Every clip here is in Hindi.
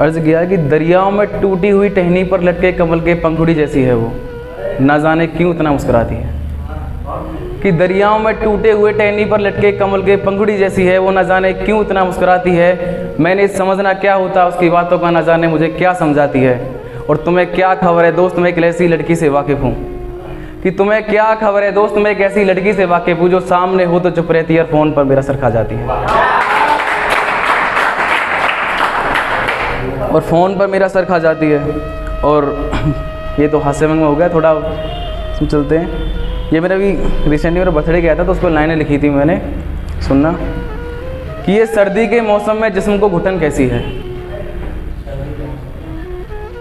अर्ज किया कि दरियाओं में टूटी हुई टहनी पर लटके कमल के पंखुड़ी जैसी है वो, ना जाने क्यों इतना मुस्कुराती है। कि दरियाओं में टूटे हुए टहनी पर लटके कमल के पंखुड़ी जैसी है वो, ना जाने क्यों इतना मुस्कुराती है। मैंने समझना क्या होता उसकी बातों का, ना जाने मुझे क्या समझाती है। और तुम्हें क्या खबर है दोस्त, मैं एक ऐसी लड़की से वाकिफ़ हूँ। कि तुम्हें क्या खबर है दोस्त, मैं एक ऐसी लड़की से वाकिफ़ हूँ जो सामने हो तो चुप रहती है और फ़ोन पर मेरा सर खा जाती है। और फ़ोन पर मेरा सर खा जाती है। और ये तो हास्य में हो गया, थोड़ा चलते हैं। ये मेरा भी रिसेंटली मेरा बर्थडे गया था तो उस पर लाइनें लिखी थी मैंने, सुनना। कि ये सर्दी के मौसम में जिस्म को घुटन कैसी है,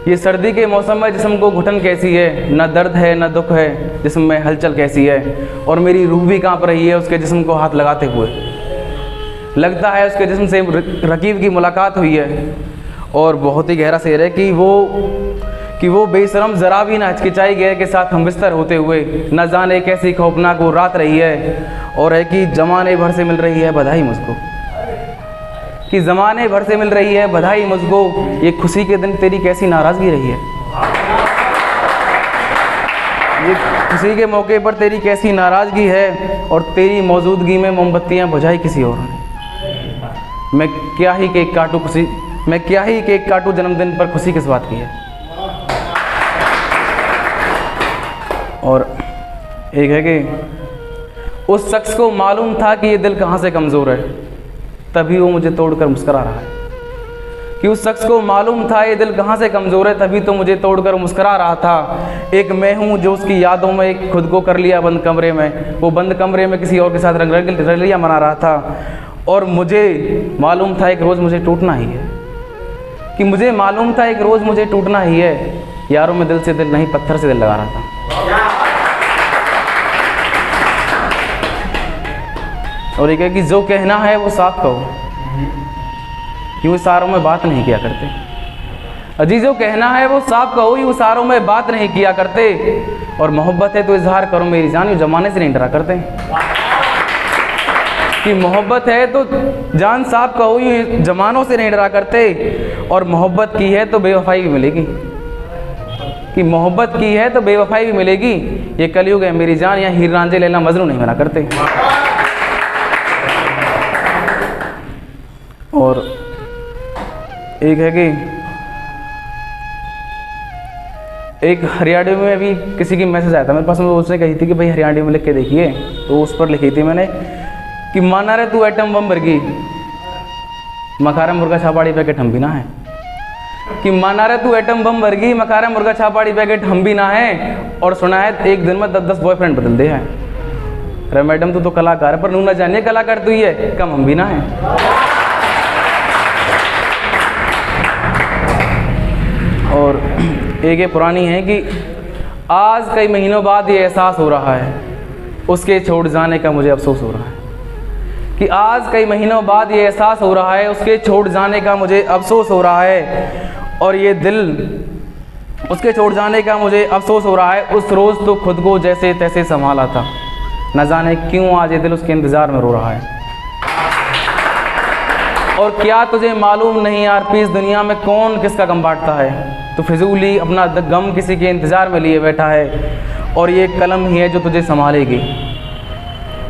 ये सर्दी के मौसम में जिस्म को घुटन कैसी है। न दर्द है न दुख है, जिस्म में हलचल कैसी है। और मेरी रूह भी कांप रही है उसके जिस्म को हाथ लगाते हुए। लगता है उसके जिस्म से रकीब की मुलाकात हुई है। और बहुत ही गहरा शेर है कि वो बेशरम ज़रा भी ना हिचकिचाई गए के साथ हम बिस्तर होते हुए। न जाने कैसी खौफनाक वो रात रही है। और है कि ज़माने भर से मिल रही है बधाई मुझको, कि ज़माने भर से मिल रही है बधाई मुझको। ये खुशी के दिन तेरी कैसी नाराज़गी रही है, ये खुशी के मौके पर तेरी कैसी नाराज़गी है। और तेरी मौजूदगी में मोमबत्तियाँ बुझाई किसी और ने। मैं क्या ही केक काटूँ जन्मदिन पर, खुशी किस बात की है। और एक है कि उस शख्स को मालूम था कि ये दिल कहाँ से कमज़ोर है, तभी वो मुझे तोड़कर मुस्करा रहा है। कि उस शख्स को मालूम था ये दिल कहाँ से कमज़ोर है, तभी तो मुझे तोड़कर मुस्करा रहा था। एक मैं हूँ जो उसकी यादों में खुद को कर लिया बंद कमरे में। वो बंद कमरे में किसी और के साथ रंगलियाँ मना रहा था। और मुझे मालूम था एक रोज़ मुझे टूटना ही है, कि मुझे मालूम था एक रोज़ मुझे टूटना ही है। यारों में दिल से दिल नहीं, पत्थर से दिल लगा रहा था। और एक है कि जो कहना है वो साफ कहो, यूँ इशारों में बात नहीं किया करते। अजी जो कहना है वो साफ कहो, यूँ इशारों में बात नहीं किया करते। और मोहब्बत है तो इजहार करो मेरी जान, यूँ जमाने से नहीं डरा करते। कि मोहब्बत है तो जान साफ कहो, यूँ जमानों से नहीं डरा करते। और मोहब्बत की है तो बेवफाई भी मिलेगी, कि मोहब्बत की है तो बेवफाई भी मिलेगी। ये कलयुग है मेरी जान, यहाँ हीर रांझे लैला मजनू नहीं बना करते। और एक है कि एक हरियाणवी में अभी किसी की मैसेज आया था मेरे पास में, उसने कही थी कि भाई हरियाणवी में लिख के देखिए। तो उस पर लिखी थी मैंने कि माना रे तू एटम बम वर्गी, मखारा मुर्गा छापाड़ी पैकेट हम भी ना है। कि माना रे तू एटम बम वर्गी, मखारा मुर्गा छापाड़ी पैकेट हम भी ना है। और सुना है एक दिन में 10-10 बॉयफ्रेंड बदल दे है। अरे मैडम तू तो कलाकार है, पर नू ना जानिए कलाकार तू ही है, कम हम भी ना है। और एक ये पुरानी है कि आज कई महीनों बाद ये एहसास हो रहा है उसके छोड़ जाने का मुझे अफसोस हो रहा है। कि आज कई महीनों बाद ये एहसास हो रहा है उसके छोड़ जाने का मुझे अफसोस हो रहा है। और ये दिल उसके छोड़ जाने का मुझे अफसोस हो रहा है। उस रोज़ तो खुद को जैसे तैसे संभाला था, न जाने क्यों आज ये दिल उसके इंतज़ार में रो रहा है। और क्या तुझे मालूम नहीं यार इस दुनिया में कौन किसका गम बांटता है। तो फिजूली अपना गम किसी के इंतज़ार में लिए बैठा है। और ये कलम ही है जो तुझे संभालेगी,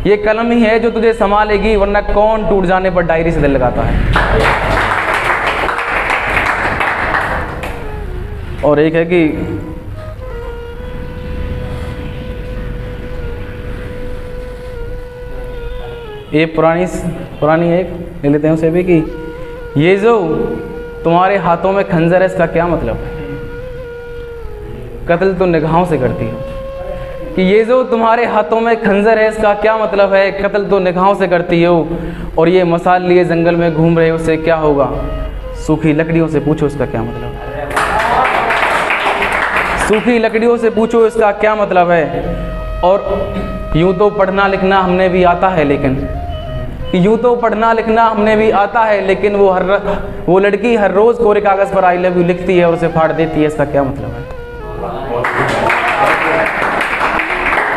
ये कलम ही है जो तुझे संभालेगी, वरना कौन टूट जाने पर डायरी से दिल लगाता है। और एक है कि ये पुरानी एक ले लेते हैं उसे भी कि ये जो तुम्हारे हाथों में खंजर है इसका क्या मतलब है, कत्ल तो निगाहों से करती हो। कि ये जो तुम्हारे हाथों में खंजर है इसका क्या मतलब है, कत्ल तो निगाहों से करती हो। और ये मसाल लिए जंगल में घूम रहे हो उससे क्या होगा, सूखी लकड़ियों से पूछो इसका क्या मतलब है। सूखी लकड़ियों से पूछो इसका क्या मतलब है। और यूँ तो पढ़ना लिखना हमने भी आता है, लेकिन यूँ तो पढ़ना लिखना हमने भी आता है, लेकिन वो लड़की हर रोज़ कोरे कागज़ पर आई लव यू लिखती है और उसे फाड़ देती है, इसका क्या मतलब है।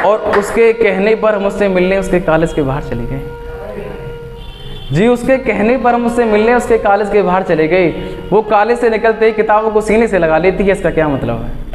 और उसके कहने पर हम उससे मिलने उसके कॉलेज के बाहर चले गए जी, उसके कहने पर हम उससे मिलने उसके कॉलेज के बाहर चले गए। वो काले से निकलते ही किताबों को सीने से लगा लेती है, इसका क्या मतलब है?